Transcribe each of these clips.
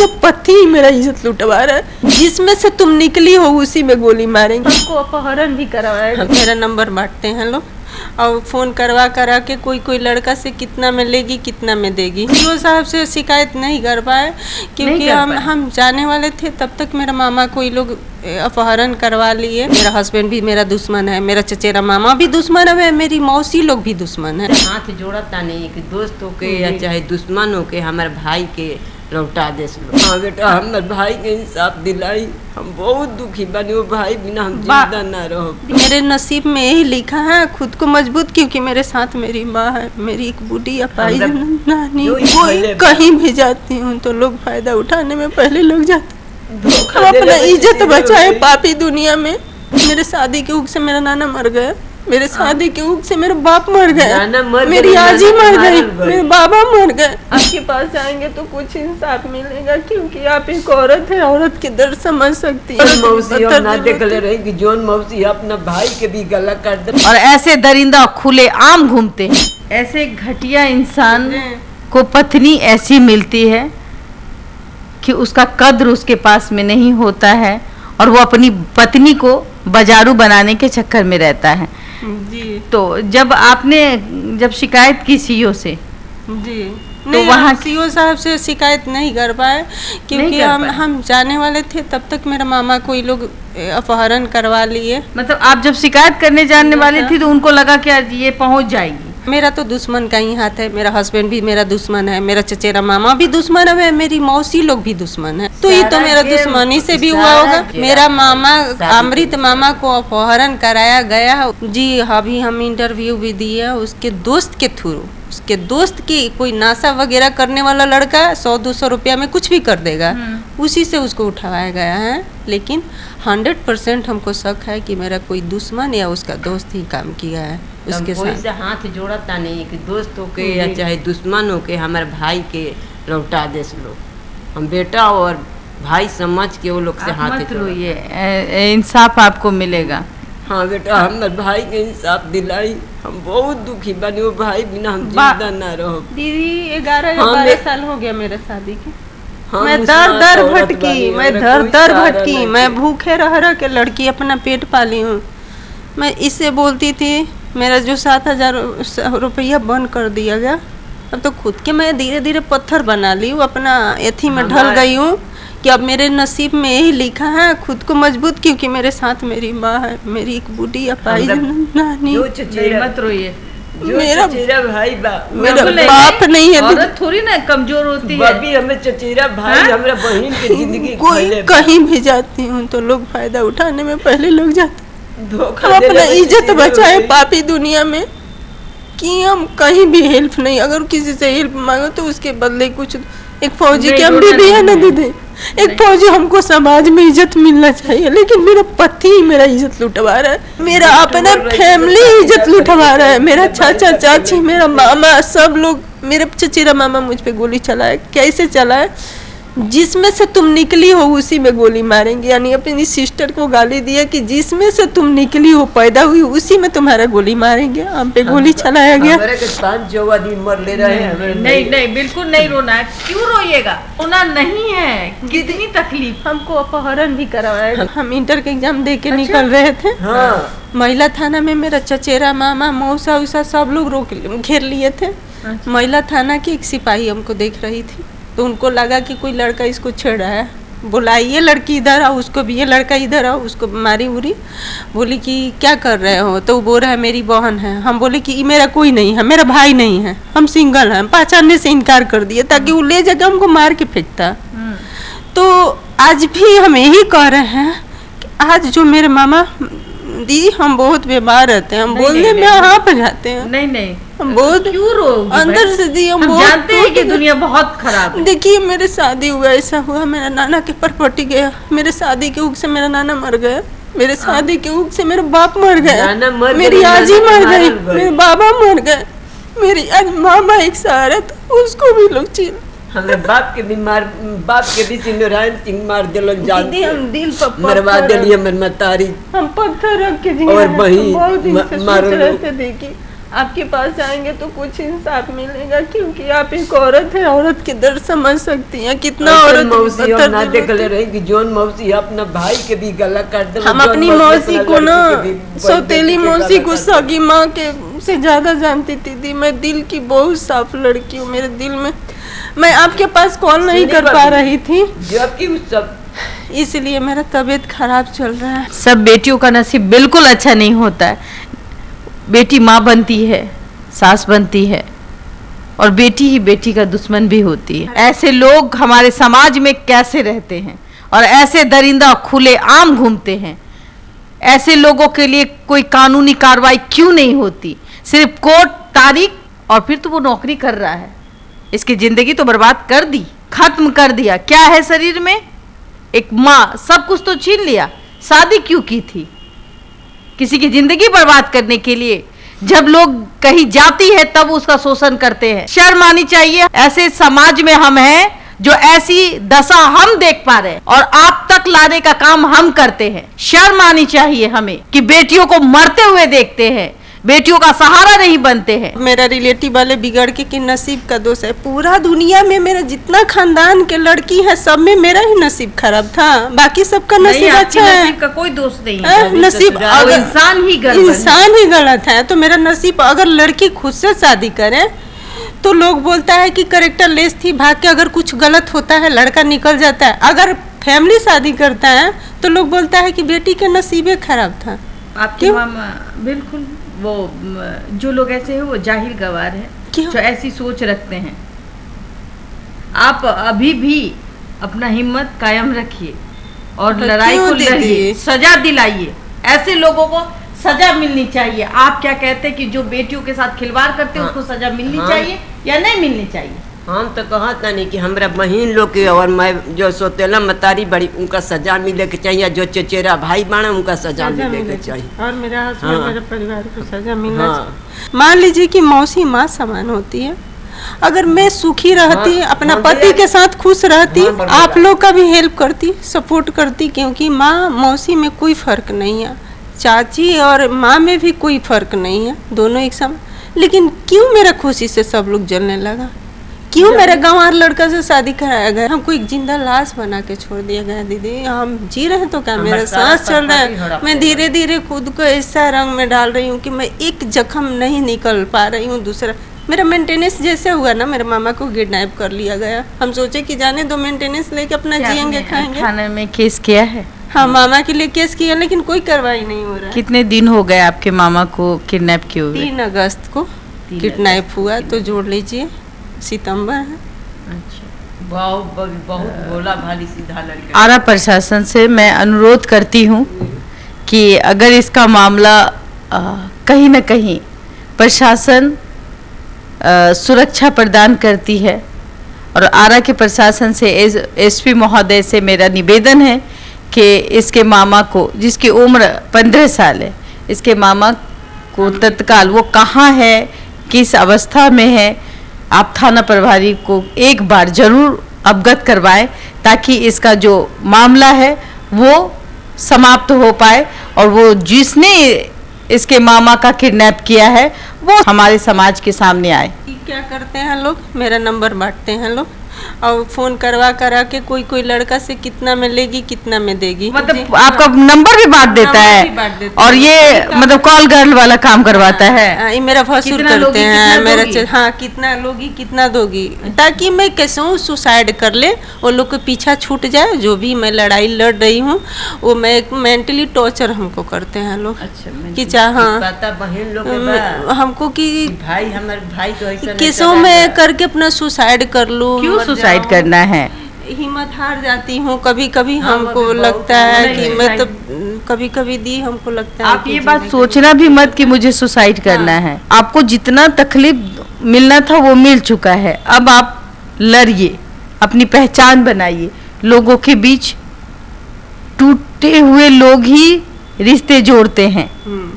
मेरा पति ही मेरा इज्जत लुटवा रहा है। जिसमें से तुम निकली हो उसी में गोली मारेंगे। हमको अपहरण भी करवाएगा। मेरा नंबर बांटते हैं लोग और फ़ोन करवा करा के कोई लड़का से कितना में लेगी कितना में देगी। सीओ साहब से शिकायत नहीं कर पाए क्योंकि हम जाने वाले थे तब तक मेरा मामा कोई लोग अपहरण करवा लिए। मेरा हस्बैंड भी मेरा दुश्मन है, मेरा चचेरा मामा भी दुश्मन है, मेरी मौसी लोग भी दुश्मन है। हाथ जोड़ता नहीं कि दोस्तों के या चाहे दुश्मनों के हमारे भाई के लौटा दे। हाँ बेटा, हमारे भाई के इंसाफ दिलाई। हम बहुत दुखी बने, वो भाई बिना हम जिंदा ना रहो। मेरे नसीब में यही लिखा है खुद को मजबूत, क्योंकि मेरे साथ मेरी माँ है, मेरी एक बूढ़ी अपाई नानी। कोई कहीं भी जाती हूँ तो लोग फायदा उठाने में पहले लोग जाते। हम अपना इज्जत बचाए पापी दुनिया में। मेरे शादी के उग से मेरा नाना मर गया, मेरे शादी के उग से मेरा बाप मर गया, मेरी आजी मर गई, मेरे बाबा मर गए। आपके पास जाएंगे तो कुछ इंसाफ मिलेगा, क्योंकि आप एक औरत है, औरत के दर्द समझ सकती है। मौसी हम ना देख ले रही कि जोन मौसी अपना भाई के भी गला काट दे। और ऐसे दरिंदा खुले आम घूमते हैं। ऐसे घटिया इंसान को पत्नी ऐसी मिलती है कि उसका कद्र उसके पास में नहीं होता है और वो अपनी पत्नी को बाजारू बनाने के चक्कर में रहता है जी। तो जब शिकायत की सीओ से जी, तो नहीं, वहाँ सीओ साहब से शिकायत नहीं कर पाए क्योंकि हम जाने वाले थे तब तक मेरा मामा कोई लोग अपहरण करवा लिए। मतलब आप जब शिकायत करने जाने वाली थी तो उनको लगा कि आज ये पहुंच जाएगी। मेरा तो दुश्मन का ही हाथ है, मेरा हस्बैंड भी मेरा दुश्मन है, मेरा चचेरा मामा भी दुश्मन है, मेरी मौसी लोग भी दुश्मन है। तो ये तो मेरा दुश्मनी से भी हुआ होगा। मेरा मामा अमृत मामा को अपहरण कराया गया जी। अभी हम इंटरव्यू भी दिए उसके दोस्त के थ्रू। उसके दोस्त की कोई नाशा वगैरह करने वाला लड़का 100-200 रुपया में कुछ भी कर देगा, उसी से उसको उठाया गया है। लेकिन 100% हमको शक है कि मेरा कोई दुश्मन या उसका दोस्त ही काम किया है उसके साथ। हाथ जोड़ता नहीं कि दोस्तों के या चाहे दुश्मनों के हमारे भाई के लौटा दे। लोग हम बेटा और भाई समझ के वो लोग से हाथ जोड़िए, इंसाफ आपको मिलेगा। हाँ बेटा, हमारे भाई के इंसाफ दिलाई। हम बहुत दुखी बने, वो भाई बिना हम जिंदा ना रहो। दीदी 11-12 साल हो गया मेरे शादी के। मैं दर भटकी, मैं भूखे रह के लड़की अपना पेट पाली हूँ। मैं इससे बोलती थी मेरा जो 7,000 रुपया बंद कर दिया गया। अब तो खुद के मैं धीरे धीरे पत्थर बना ली हूँ, अपना एथी में ढल गई हूँ कि अब मेरे नसीब में यही लिखा है खुद को मजबूत, क्योंकि मेरे साथ मेरी माँ है, मेरी एक बूढ़ी अपाई नानी। मत रोइए, मेरा भाई मेरा बाप नहीं है। औरत थोड़ी ना कमजोर होती है। अभी हमें चचेरा भाई हमारा बहन की जिंदगी कोई कहीं भी जाती हूँ तो लोग फायदा उठाने में पहले लोग जाते। हम अपना इज्जत बचाए पापी दुनिया में कि हम कहीं भी हेल्प नहीं। अगर किसी से हेल्प मांगो तो उसके बदले कुछ। एक फौजी की हम भी है ना दीदी, एक फौजी हमको समाज में इज्जत मिलना चाहिए, लेकिन मेरा पति ही मेरा इज्जत लुटवा रहा है, मेरा अपना फैमिली इज्जत लुटवा रहा है। मेरा चाचा चाची, मेरा मामा, सब लोग। मेरे चचेरा मामा मुझ पे गोली चलाए। कैसे चलाए? जिसमें से तुम निकली हो उसी में गोली मारेंगे। यानी अपनी सिस्टर को गाली दिया कि जिसमें से तुम निकली हो, पैदा हुई, उसी में तुम्हारा गोली मारेंगे। हम पे गोली चलाया गया। मर ले रहे हैं। नहीं बिल्कुल नहीं रोना है। क्यों रोइएगा? रोना नहीं है। कितनी तकलीफ। हमको अपहरण भी करवाया। हम इंटर के एग्जाम दे के निकल रहे थे। महिला थाना में मेरा चचेरा मामा, मौसा उसा सब लोग घेर लिए थे। महिला थाना की एक सिपाही हमको देख रही थी तो उनको लगा कि कोई लड़का इसको छेड़ रहा है। बुलाइए लड़की इधर आओ, उसको भी ये लड़का इधर आओ। उसको मारी उरी, बोली कि क्या कर रहे हो? तो वो बोल रहा है मेरी बहन है। हम बोले कि मेरा कोई नहीं है, मेरा भाई नहीं है, हम सिंगल हैं। पहचानने से इनकार कर दिए ताकि वो ले जाकर हमको मार के फेंकता। तो आज भी हम यही कह रहे हैं कि आज जो मेरे मामा दी, हम बहुत बीमार रहते हैं, हम बोलने में हाँप जाते हैं। नहीं हम बहुत क्यों रोग अंदर से दी। हम जानते हैं कि दुनिया बहुत खराब है। देखिए मेरे शादी हुआ, ऐसा हुआ मेरा नाना के प्रॉपर्टी गया। मेरे शादी के उग से मेरा नाना मर गया, मेरे शादी के उग से मेरा बाप मर गया, मेरी आजी मर गई, मेरे बाबा मर गए, मेरी मामा एक सहारा था, उसको भी लोग छीन। हमारे बाप के भी सिंह सिंह मार दिलन जान दीदी, हम दिल पर मरवा दिलिए मरमतारी। हम पत्थर रख के और वही मार रहे थे। देखिए आपके पास जाएंगे तो कुछ इंसाफ मिलेगा, क्योंकि आप एक औरत है, औरत के दर्द समझ सकती हैं। कितना औरत मौसी हम ना देखले रही कि जोन मौसी अपना भाई के भी गला काट दे। हम अपनी मौसी को ना, सौतेली मौसी को सगी माँ के से ज्यादा जानती थी। मैं दिल की बहुत साफ लड़की हूँ। मेरे दिल में मैं आपके पास कॉल नहीं कर पा रही थी, जबकि सब इसलिए मेरा तबीयत खराब चल रहा है। सब बेटियों का नसीब बिल्कुल अच्छा नहीं होता है। बेटी माँ बनती है, सास बनती है, और बेटी ही बेटी का दुश्मन भी होती है। ऐसे लोग हमारे समाज में कैसे रहते हैं, और ऐसे दरिंदा खुले आम घूमते हैं। ऐसे लोगों के लिए कोई कानूनी कार्रवाई क्यों नहीं होती? सिर्फ कोर्ट तारीख, और फिर तो वो नौकरी कर रहा है। इसकी जिंदगी तो बर्बाद कर दी, खत्म कर दिया। क्या है शरीर में? एक माँ, सब कुछ तो छीन लिया। शादी क्यों की थी? किसी की जिंदगी बर्बाद करने के लिए। जब लोग कहीं जाती है तब उसका शोषण करते हैं। शर्म आनी चाहिए। ऐसे समाज में हम हैं जो ऐसी दशा हम देख पा रहे हैं, और आप तक लाने का काम हम करते हैं। शर्म आनी चाहिए हमें कि बेटियों को मरते हुए देखते हैं, बेटियों का सहारा नहीं बनते हैं। मेरा रिलेटिव वाले बिगड़ के नसीब का दोष है। पूरा दुनिया में मेरा जितना खानदान के लड़की है, सब में मेरा ही नसीब खराब था, बाकी सबका नसीब अच्छा है। नसीब का कोई दोष नहीं है। नसीब अगर इंसान ही गलत है, तो मेरा नसीब, अगर लड़की खुद से शादी करे तो लोग बोलता है कि कैरेक्टर लेस थी, भाग के अगर कुछ गलत होता है लड़का निकल जाता है। अगर फैमिली शादी करता है तो लोग बोलता है कि बेटी के नसीबे खराब था। आपके मामा बिल्कुल, वो जो लोग ऐसे हैं वो जाहिल गवार है, जो ऐसी सोच रखते हैं। आप अभी भी अपना हिम्मत कायम रखिए और लड़ाई को लड़िए, सजा दिलाइए। ऐसे लोगों को सजा मिलनी चाहिए। आप क्या कहते हैं कि जो बेटियों के साथ खिलवाड़ करते हैं उसको सजा मिलनी चाहिए या नहीं मिलनी चाहिए? हम तो कहता नहीं कि हमरा बहन लोग के और मैं जो सोतेला मतारी बड़ी उनका सजा मिले के चाहिए, जो चचेरा भाई बाना उनका सजा मिले के चाहिए, और मेरा हस्बैंड मेरे परिवार को सजा मिलना चाहिए। मान लीजिए कि मौसी माँ समान होती है। अगर मैं सुखी रहती, अपना पति के साथ खुश रहती, आप लोग का भी हेल्प करती, सपोर्ट करती, क्योंकि माँ मौसी में कोई फर्क नहीं है, चाची और माँ में भी कोई फर्क नहीं है, दोनों एक समान। लेकिन क्यों मेरा खुशी से सब लोग जलने लगा? क्यों मेरा गंवार लड़का से शादी कराया गया? हमको एक जिंदा लाश बना के छोड़ दिया गया। दीदी हम जी रहे हैं तो क्या, मेरा सांस चल रहा है। मैं धीरे धीरे खुद को ऐसा रंग में डाल रही हूँ कि मैं एक जख्म नहीं निकल पा रही हूँ। दूसरा मेरा मेंटेनेंस जैसे हुआ ना, मेरे मामा को किडनैप कर लिया गया। हम सोचे कि जाने दो, मेंटेनेंस लेके अपना जिएंगे खाएंगे। थाने में केस किया है? हाँ, मामा के लिए केस किया, लेकिन कोई कार्रवाई नहीं हो रहा है। कितने दिन हो गए आपके मामा को किडनैप किए हुए? 3 अगस्त को किडनैप हुआ, तो जोड़ लीजिए सितंबर है। अच्छा, बहुत भोला भाली सीधा लड़का। आरा प्रशासन से मैं अनुरोध करती हूँ कि अगर इसका मामला कहीं न कहीं प्रशासन सुरक्षा प्रदान करती है, और आरा के प्रशासन से एसपी महोदय से मेरा निवेदन है कि इसके मामा को, जिसकी उम्र 15 साल है, इसके मामा को तत्काल, वो कहाँ है, किस अवस्था में है, आप थाना प्रभारी को एक बार जरूर अवगत करवाएं, ताकि इसका जो मामला है वो समाप्त हो पाए, और वो जिसने इसके मामा का किडनैप किया है वो हमारे समाज के सामने आए। क्या करते हैं लोग, मेरा नंबर बांटते हैं लोग, और फोन करवा करा के कोई लड़का से कितना में लेगी, कितना में देगी, मतलब आपका नंबर भी बांट देता है, और ये मतलब कॉल गर्ल वाला काम करवाता है। ये मेरा भसुर करते हैं, मेरा हाँ कितना लोगी कितना दोगी, ताकि मैं कैसे सुसाइड कर ले, वो लोग के पीछा छूट जाए। जो भी मैं लड़ाई लड़ रही हूँ वो मैं मेंटली टॉर्चर हमको करते हैं लोग। अच्छा, कि हाँ बहन लोग हमको कि भाई हमारे भाई तो किसों में करके अपना सुसाइड कर लूँ। क्यों सुसाइड करना है? हिम्मत हार जाती हूँ कभी कभी। हमको लगता है कि मैं तो कभी कभी दी, हमको लगता है आप ये बात सोचना भी मत कि मुझे सुसाइड करना है। आपको जितना तकलीफ मिलना था वो मिल चुका है। अब आप लड़िए, अपनी पहचान बनाइए। लोगों के बीच टूटे हुए लोग ही रिश्ते जोड़ते हैं,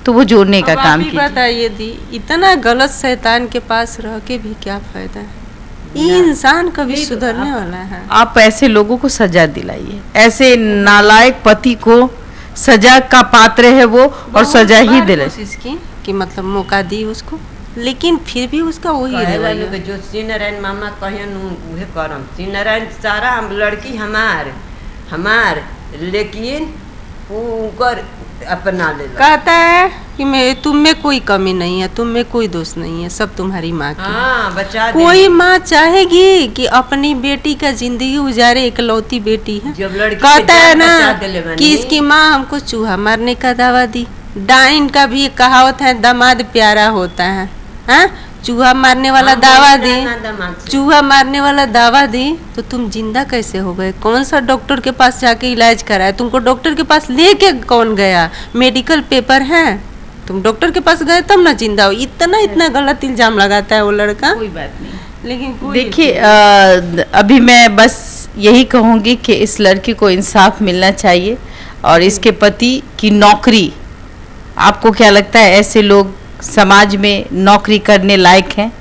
तो वो जोड़ने का काम कीजिए। बताइए दी, इतना गलत शैतान के पास रह के भी क्या फायदा है? ये इंसान कभी सुधरने वाला है? आप ऐसे लोगों को सजा दिलाइए। ऐसे नालायक पति को सजा का पात्र है वो, और सजा ही दिलाइए। कोशिश की कि मतलब मौका दी उसको, लेकिन फिर भी उसका वही कहेला रवैया। लोग जो श्री नारायण मामा कहन उहे करम। श्री नारायण सारा हम लड़की हमार लेकिन उनकर अपना ले कहता है कि मैं तुम में कोई कमी नहीं है, तुम में कोई दोष नहीं है, सब तुम्हारी माँ की। हाँ बचा दे। कोई माँ चाहेगी कि अपनी बेटी का जिंदगी उजारे, इकलौती बेटी है। जब लड़की कहता है ना बचा देले बानी। कि इसकी माँ हमको चूहा मारने का दावा दी। डाइन का भी कहावत है, दामाद प्यारा होता है। हाँ, चूहा मारने वाला दावा दी, चूहा मारने वाला दावा दी, तो तुम जिंदा कैसे हो गए? कौन सा डॉक्टर के पास जाके इलाज कराया? तुमको डॉक्टर के पास लेके कौन गया? मेडिकल पेपर है, तुम डॉक्टर के पास गए तब ना जिंदा हो। इतना गलत इल्जाम लगाता है वो लड़का। कोई बात नहीं। लेकिन देखिए अभी मैं बस यही कहूँगी कि इस लड़की को इंसाफ मिलना चाहिए और इसके पति की नौकरी, आपको क्या लगता है ऐसे लोग समाज में नौकरी करने लायक हैं?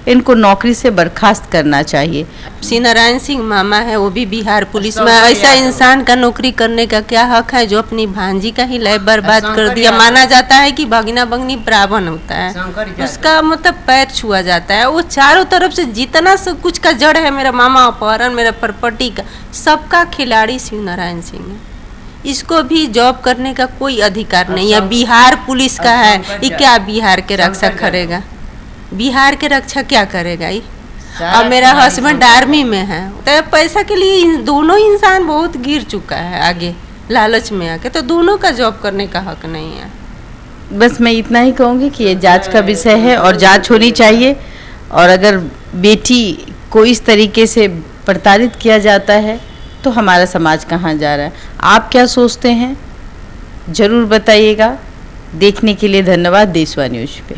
इनको नौकरी से बर्खास्त करना चाहिए। श्री नारायण सिंह मामा है, वो भी बिहार पुलिस में। ऐसा इंसान का नौकरी करने का क्या हक है जो अपनी भांजी का ही लाइफ बर्बाद कर दिया? माना जाता है कि भगना भगनी ब्राह्मण होता है, उसका मतलब पैर छुआ जाता है। वो चारों तरफ से जितना सब कुछ का जड़ है, मेरा मामा अपहरण, मेरा प्रॉपर्टी का, सबका खिलाड़ी श्री नारायण सिंह है। इसको भी जॉब करने का कोई अधिकार नहीं है। बिहार पुलिस का है, ये क्या बिहार के रक्षा करेगा? बिहार के रक्षा क्या करेगा ये? और मेरा हस्बैंड आर्मी में है, तो पैसा के लिए दोनों इंसान बहुत गिर चुका है आगे लालच में आके, तो दोनों का जॉब करने का हक नहीं है। बस मैं इतना ही कहूँगी कि ये जांच का विषय है और जांच होनी चाहिए। और अगर बेटी को इस तरीके से प्रताड़ित किया जाता है तो हमारा समाज कहाँ जा रहा है? आप क्या सोचते हैं? ज़रूर बताइएगा। देखने के लिए धन्यवाद देशवा न्यूज़ पे।